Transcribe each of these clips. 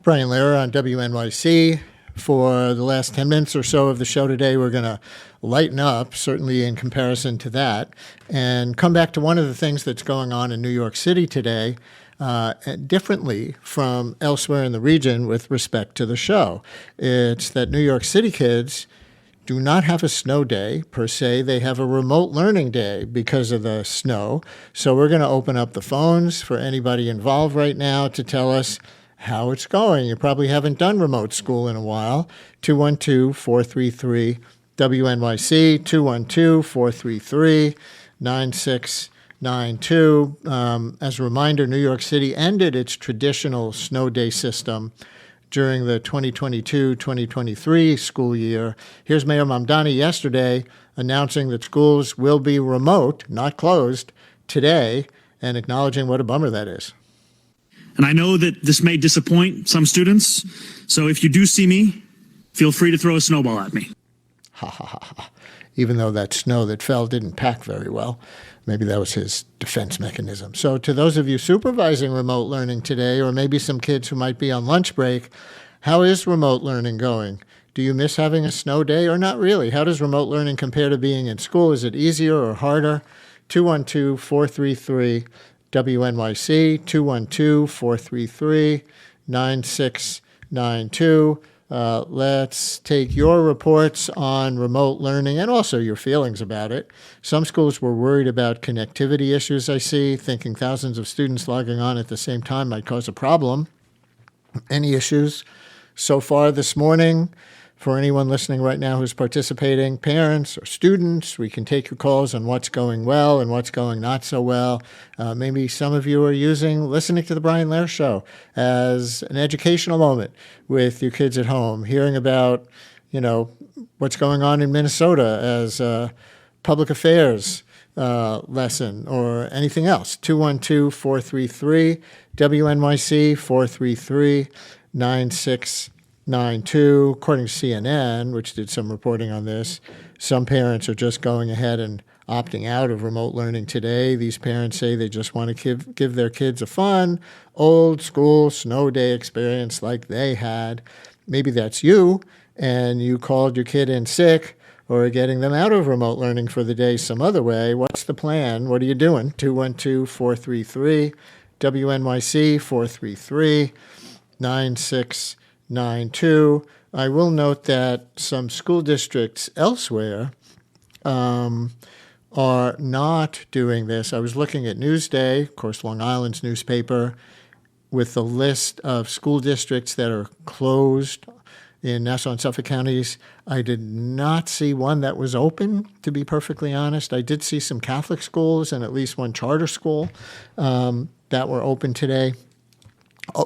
Brian Lehrer on WNYC. For the last 10 minutes or so of the show today, we're going to lighten up, certainly in comparison to that, and come back to one of the things that's going on in New York City today, differently from elsewhere in the region with respect to the show. It's that New York City kids do not have a snow day per se. They have a remote learning day because of the snow. So we're going to open up the phones for anybody involved right now to tell us how it's going. You probably haven't done remote school in a while. 212-433-WNYC, 212-433-9692. As a reminder, New York City ended its traditional snow day system during the 2022-2023 school year. Here's Mayor Mamdani yesterday announcing that schools will be remote, not closed, today, and acknowledging what a bummer that is. And I know that this may disappoint some students, so if you do see me, feel free to throw a snowball at me. Ha ha ha ha. Even though that snow that fell didn't pack very well. Maybe that was his defense mechanism. So to those of you supervising remote learning today, or maybe some kids who might be on lunch break, how is remote learning going? Do you miss having a snow day or not really? How does remote learning compare to being in school? Is it easier or harder? 212-433 WNYC, 212-433-9692. Let's take your reports on remote learning and also your feelings about it. Some schools were worried about connectivity issues, I see, thinking thousands of students logging on at the same time might cause a problem. Any issues so far this morning? For anyone listening right now who's participating, parents or students, we can take your calls on what's going well and what's going not so well. Maybe some of you are listening to the Brian Lehrer Show as an educational moment with your kids at home, hearing about, what's going on in Minnesota as a public affairs lesson or anything else. 212-433 WNYC, 433-9692. According to CNN, which did some reporting on this, some parents are just going ahead and opting out of remote learning today. These parents say they just want to give their kids a fun, old school snow day experience like they had. Maybe that's you, and you called your kid in sick or are getting them out of remote learning for the day some other way. What's the plan? What are you doing? 212-433 WNYC, 433-9692. I will note that some school districts elsewhere are not doing this. I was looking at Newsday, of course, Long Island's newspaper, with the list of school districts that are closed in Nassau and Suffolk counties. I did not see one that was open, to be perfectly honest. I did see some Catholic schools and at least one charter school that were open today,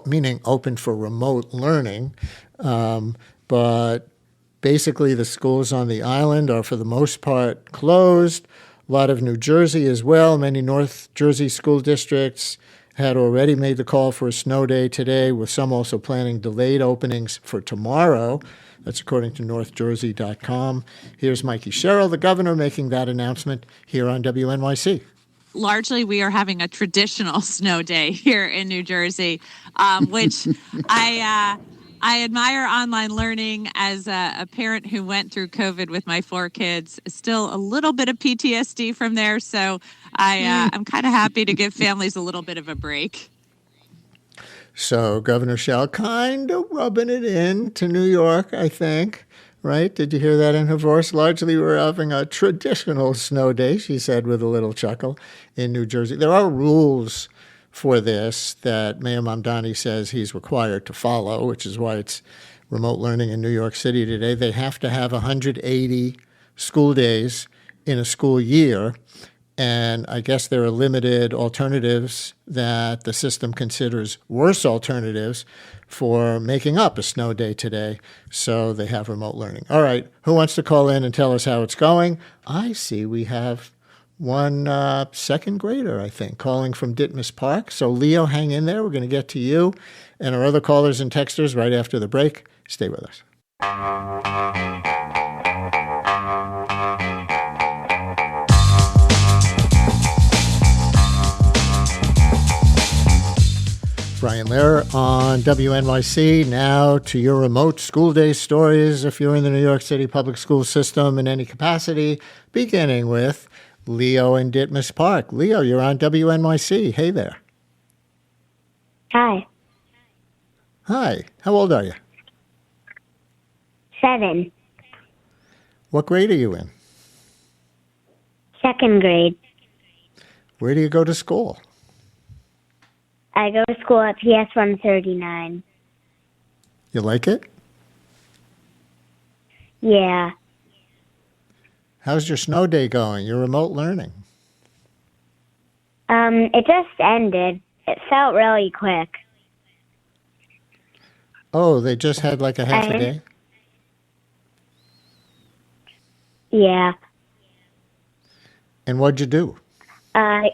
meaning open for remote learning. But basically the schools on the island are for the most part closed. A lot of New Jersey as well. Many North Jersey school districts had already made the call for a snow day today, with some also planning delayed openings for tomorrow. That's according to northjersey.com. Here's Mikey Sherrill, the governor, making that announcement here on WNYC. Largely, we are having a traditional snow day here in New Jersey, which I admire online learning as a parent who went through COVID with my 4 kids. Still a little bit of PTSD from there, so I'm kind of happy to give families a little bit of a break. So Governor Shell kind of rubbing it in to New York, I think. Right? Did you hear that in her voice? Largely, we're having a traditional snow day, she said with a little chuckle, in New Jersey. There are rules for this that Mayor Mamdani says he's required to follow, which is why it's remote learning in New York City today. They have to have 180 school days in a school year, and I guess there are limited alternatives that the system considers worse alternatives for making up a snow day today, so they have remote learning. All right, who wants to call in and tell us how it's going? I see we have one second grader, I think, calling from Ditmas Park. So Leo, hang in there. We're going to get to you and our other callers and texters right after the break. Stay with us. Brian Lehrer on WNYC. Now to your remote school day stories if you're in the New York City public school system in any capacity, beginning with Leo in Ditmas Park. Leo, you're on WNYC. Hey there. Hi. Hi. How old are you? 7. What grade are you in? 2nd grade. Where do you go to school? I go to school at PS 139. You like it? Yeah. How's your snow day going? Your remote learning? It just ended. It felt really quick. Oh, they just had like a half a I- day? Yeah. And what'd you do? I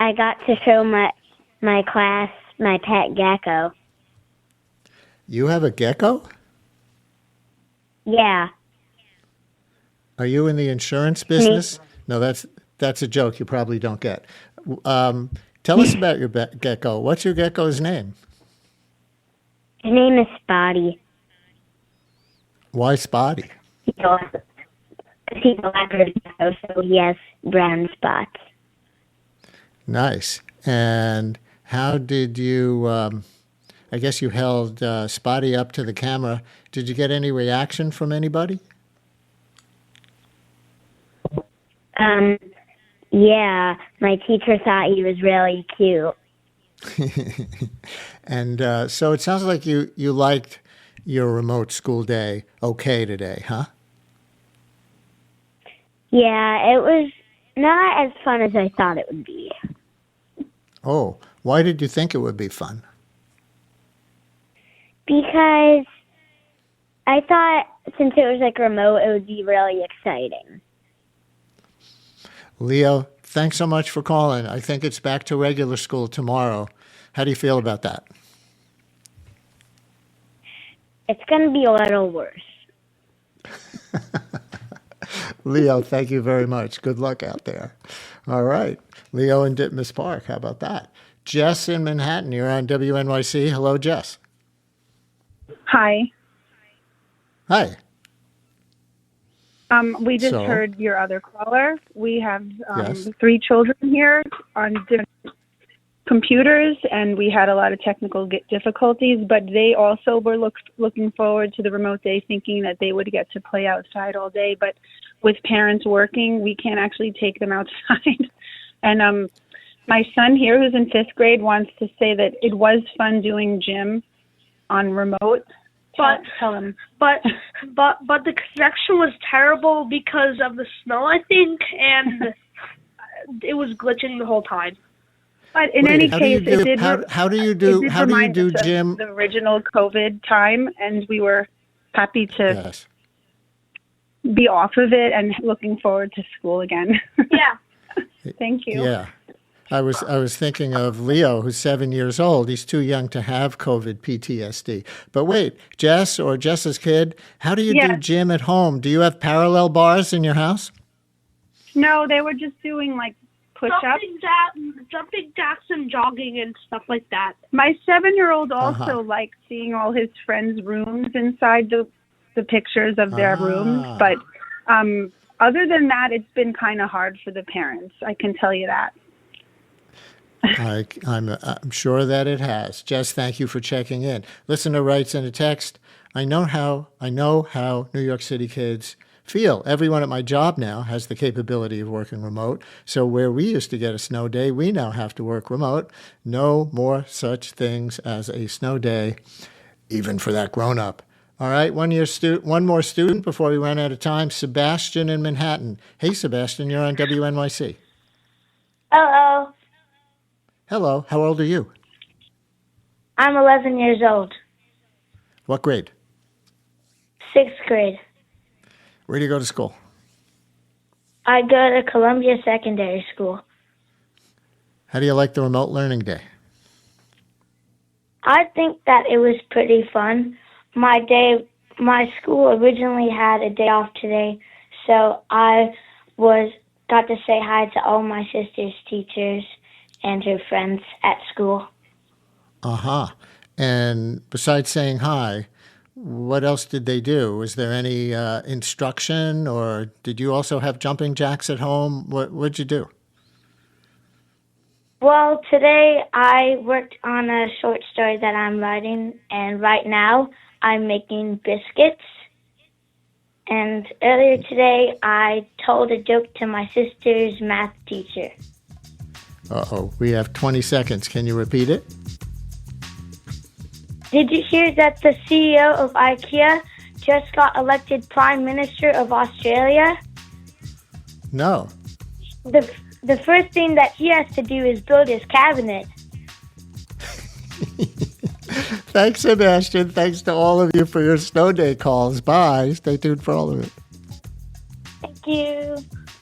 got to show my class my pet gecko. You have a gecko? Yeah. Are you in the insurance business? No, that's a joke you probably don't get. Tell us about your gecko. What's your gecko's name? His name is Spotty. Why Spotty? He's a leopard gecko, so he has brown spots. Nice. And how did you, I guess you held Spotty up to the camera. Did you get any reaction from anybody? Yeah, my teacher thought he was really cute. And so it sounds like you liked your remote school day okay today, huh? Yeah, it was not as fun as I thought it would be. Oh, why did you think it would be fun? Because I thought since it was like remote, it would be really exciting. Leo, thanks so much for calling. I think it's back to regular school tomorrow. How do you feel about that? It's going to be a little worse. Leo, thank you very much. Good luck out there. All right. Leo in Ditmas Park. How about that? Jess in Manhattan. You're on WNYC. Hello, Jess. Hi. Hi. We just So? heard your other caller. We have Yes. 3 children here on different computers, and we had a lot of technical difficulties, but they also were looking forward to the remote day, thinking that they would get to play outside all day. But with parents working, we can't actually take them outside. And my son here, who's in 5th grade, wants to say that it was fun doing gym on remote. Tell him. But the connection was terrible because of the snow, I think, and it was glitching the whole time. But in Wait, any how do you case, do- it did. how do you it do- did how do you remind do us of gym- the original COVID time, and we were happy to Yes. be off of it and looking forward to school again. Yeah. Thank you. Yeah. I was thinking of Leo, who's 7 years old. He's too young to have COVID PTSD. But wait, Jess or Jess's kid, how do you do Yes. gym at home? Do you have parallel bars in your house? No, they were just doing like push-ups. Jumping jacks and jogging and stuff like that. My 7-year-old also Uh-huh. liked seeing all his friends' rooms inside the pictures of their rooms. But other than that, it's been kind of hard for the parents. I can tell you that. I'm sure that it has. Jess, thank you for checking in. Listener writes in a text, I know how New York City kids feel. Everyone at my job now has the capability of working remote. So where we used to get a snow day, we now have to work remote. No more such things as a snow day, even for that grown-up. All right, one more student before we run out of time. Sebastian in Manhattan. Hey, Sebastian, you're on WNYC. Hello. Hello, how old are you? I'm 11 years old. What grade? 6th grade. Where do you go to school? I go to Columbia Secondary School. How do you like the remote learning day? I think that it was pretty fun. My school originally had a day off today, so I got to say hi to all my sister's teachers and her friends at school. Uh-huh. And besides saying hi, what else did they do? Was there any instruction, or did you also have jumping jacks at home? What'd you do? Well, today I worked on a short story that I'm writing, and right now I'm making biscuits. And earlier today I told a joke to my sister's math teacher. Uh-oh, we have 20 seconds. Can you repeat it? Did you hear that the CEO of IKEA just got elected Prime Minister of Australia? No. The first thing that he has to do is build his cabinet. Thanks, Sebastian. Thanks to all of you for your snow day calls. Bye. Stay tuned for all of it. Thank you.